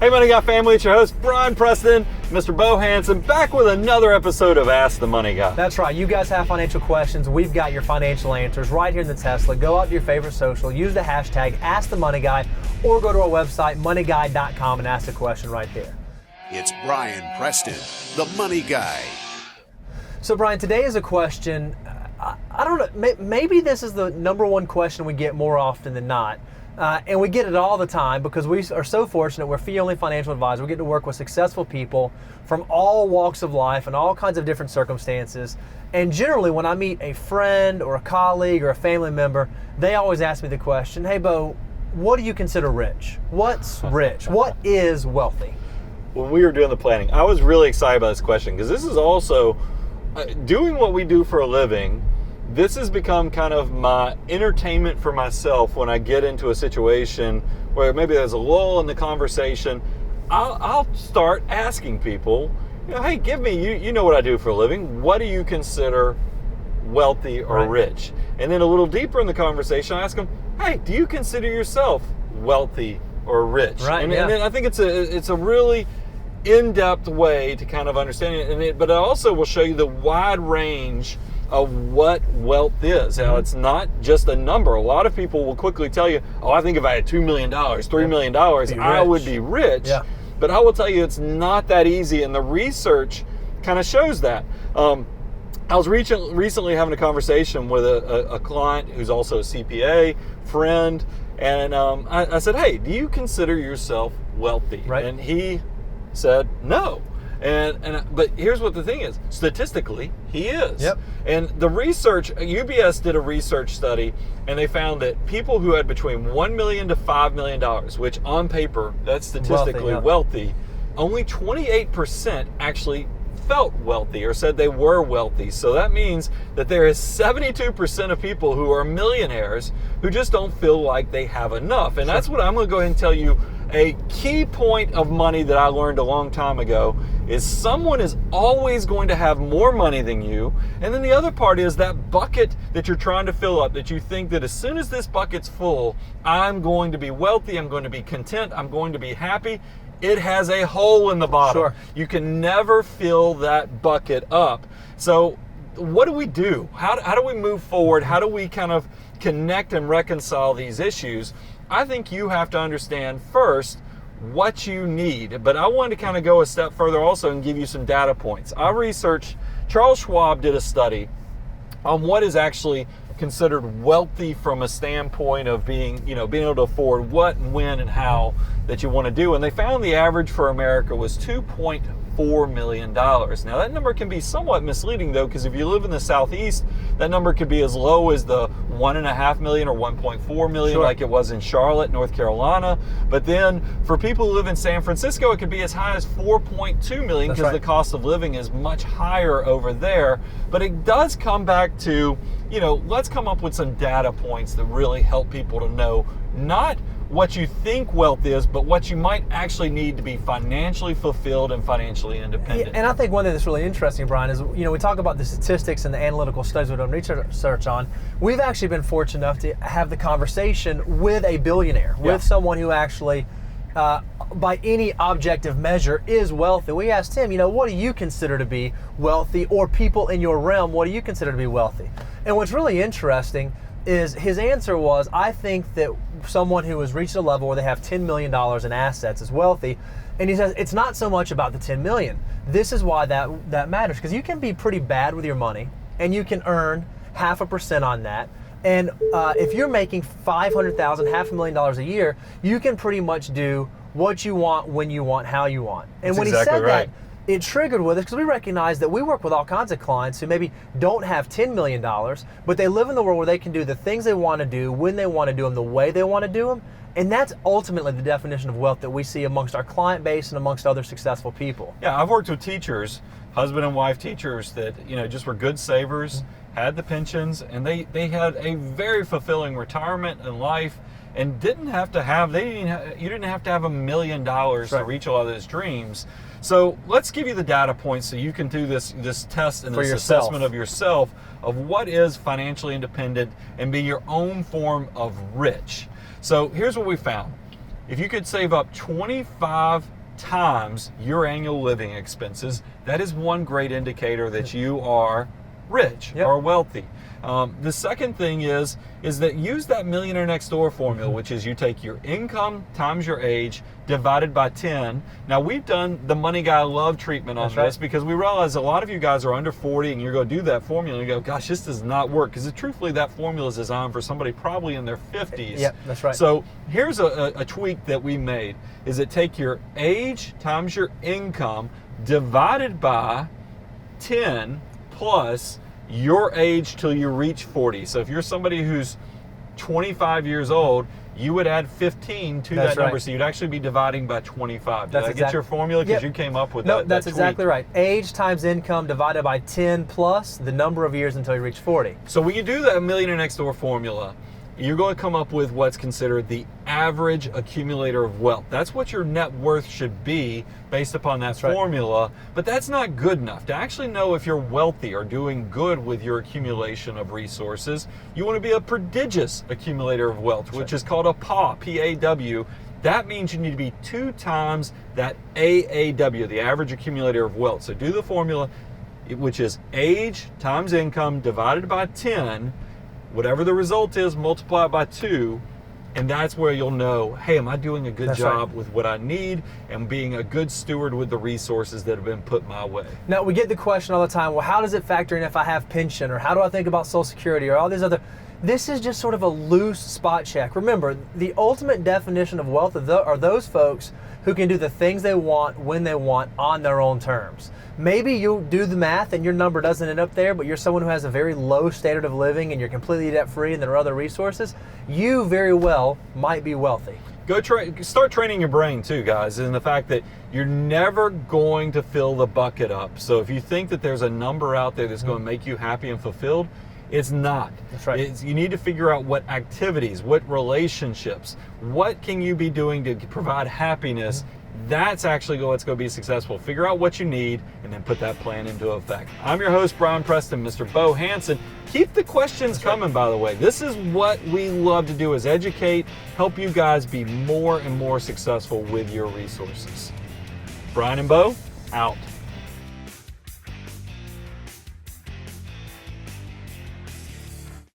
Hey Money Guy family, it's your host Brian Preston, Mr. Bo Hansen, back with another episode of Ask the Money Guy. That's right. You guys have financial questions. We've got your financial answers right here in the Tesla. Go out to your favorite social, use the hashtag #AskTheMoneyGuy, or go to our website, moneyguy.com, and ask a question right there. It's Brian Preston, the Money Guy. So Brian, today is a question, I don't know, maybe this is the number one question we get more often than not. And we get it all the time because we are so fortunate. We're fee-only financial advisors. We get to work with successful people from all walks of life and all kinds of different circumstances. And generally, when I meet a friend or a colleague or a family member, they always ask me the question, hey, Bo, what do you consider rich? What's rich? What is wealthy? When we were doing the planning, I was really excited about this question because this is also doing what we do for a living. This has become kind of my entertainment for myself when I get into a situation where maybe there's a lull in the conversation. I'll start asking people, hey, give me, you know what I do for a living. What do you consider wealthy or rich? And then a little deeper in the conversation, I ask them, hey, do you consider yourself wealthy or rich? Right, and I think it's a really in-depth way to kind of understand it, but it also will show you the wide range of what wealth is. Now, it's not just a number. A lot of people will quickly tell you, oh, I think if I had $2 million, $3 million, I would be rich. Yeah. But I will tell you, it's not that easy, and the research kind of shows that. I was recently having a conversation with a client who's also a CPA, friend, and I said, hey, do you consider yourself wealthy? Right. And he said, no. But here's what the thing is. Statistically, he is. Yep. And the research, UBS did a research study, and they found that people who had between $1 million to $5 million, which on paper, that's statistically wealthy, only 28% actually felt wealthy or said they were wealthy. So that means that there is 72% of people who are millionaires who just don't feel like they have enough. And that's what I'm going to go ahead and tell you. A key point of money that I learned a long time ago is someone is always going to have more money than you. And then the other part is that bucket that you're trying to fill up, that you think that as soon as this bucket's full, I'm going to be wealthy, I'm going to be content, I'm going to be happy. It has a hole in the bottom. Sure. You can never fill that bucket up. So what do we do? How do we move forward? How do we kind of connect and reconcile these issues? I think you have to understand first what you need, but I wanted to kind of go a step further also and give you some data points. I researched, Charles Schwab did a study on what is actually considered wealthy from a standpoint of being able to afford what and when and how that you want to do. And they found the average for America was $2.4 million. Now that number can be somewhat misleading though, because if you live in the Southeast, that number could be as low as the $1.5 million or $1.4 million, like it was in Charlotte, North Carolina. But then for people who live in San Francisco, it could be as high as $4.2 million because the cost of living is much higher over there. But it does come back to, let's come up with some data points that really help people to know not what you think wealth is, but what you might actually need to be financially fulfilled and financially independent. And I think one thing that's really interesting, Brian, is we talk about the statistics and the analytical studies we've done research on. We've actually been fortunate enough to have the conversation with a billionaire, with someone who actually, by any objective measure, is wealthy. We asked him, what do you consider to be wealthy, or people in your realm, what do you consider to be wealthy? And what's really interesting is his answer was, I think that someone who has reached a level where they have $10 million in assets is wealthy. And he says, it's not so much about the 10 million. This is why that matters, because you can be pretty bad with your money and you can earn 0.5% on that. And if you're making $500,000, $500,000 a year, you can pretty much do what you want, when you want, how you want. And when he said that, it triggered with us because we recognize that we work with all kinds of clients who maybe don't have $10 million, but they live in the world where they can do the things they want to do, when they want to do them, the way they want to do them. And that's ultimately the definition of wealth that we see amongst our client base and amongst other successful people. Yeah, I've worked with teachers, husband and wife teachers that, just were good savers, had the pensions, and they had a very fulfilling retirement and life, and you didn't have to have $1 million to reach a lot of those dreams. So let's give you the data points so you can do this test and this assessment of yourself of what is financially independent and be your own form of rich. So here's what we found. If you could save up 25 times your annual living expenses, that is one great indicator that you are rich Yep. or wealthy. The second thing is that use that Millionaire Next Door formula, which is you take your income times your age divided by 10. Now, we've done the Money Guy Love treatment on That's right. this because we realize a lot of you guys are under 40 and you're going to do that formula and you go, gosh, this does not work, because truthfully that formula is designed for somebody probably in their 50s. Yep, that's right. So here's a tweak that we made, is that take your age times your income divided by 10 plus your age till you reach 40. So if you're somebody who's 25 years old, you would add 15 to That's that number. right. So you'd actually be dividing by 25. Did That's I get exact- your formula? Because Yep. you came up with No, that. that's that exactly tweak. right. Age times income divided by 10 plus the number of years until you reach 40. So when you do that Millionaire Next Door formula, you're going to come up with what's considered the average accumulator of wealth. That's what your net worth should be based upon that right. formula. But that's not good enough. To actually know if you're wealthy or doing good with your accumulation of resources, you want to be a prodigious accumulator of wealth, which is called a PAW, P-A-W. That means you need to be 2 times that AAW, the average accumulator of wealth. So do the formula, which is age times income divided by 10. Whatever the result is, multiply it by 2, and that's where you'll know, hey, am I doing a good That's job right. with what I need and being a good steward with the resources that have been put my way? Now, we get the question all the time, well, how does it factor in if I have pension, or how do I think about Social Security, or all these other... This is just sort of a loose spot check. Remember, the ultimate definition of wealth are those folks who can do the things they want when they want on their own terms. Maybe you do the math and your number doesn't end up there, but you're someone who has a very low standard of living and you're completely debt-free and there are other resources. You very well might be wealthy. Start training your brain too, guys, in the fact that you're never going to fill the bucket up. So if you think that there's a number out there that's going to make you happy and fulfilled, it's not. That's right. You need to figure out what activities, what relationships, what can you be doing to provide happiness. That's actually what's going to be successful. Figure out what you need and then put that plan into effect. I'm your host, Brian Preston, Mr. Bo Hansen. Keep the questions coming, by the way. This is what we love to do, is educate, help you guys be more and more successful with your resources. Brian and Bo, out.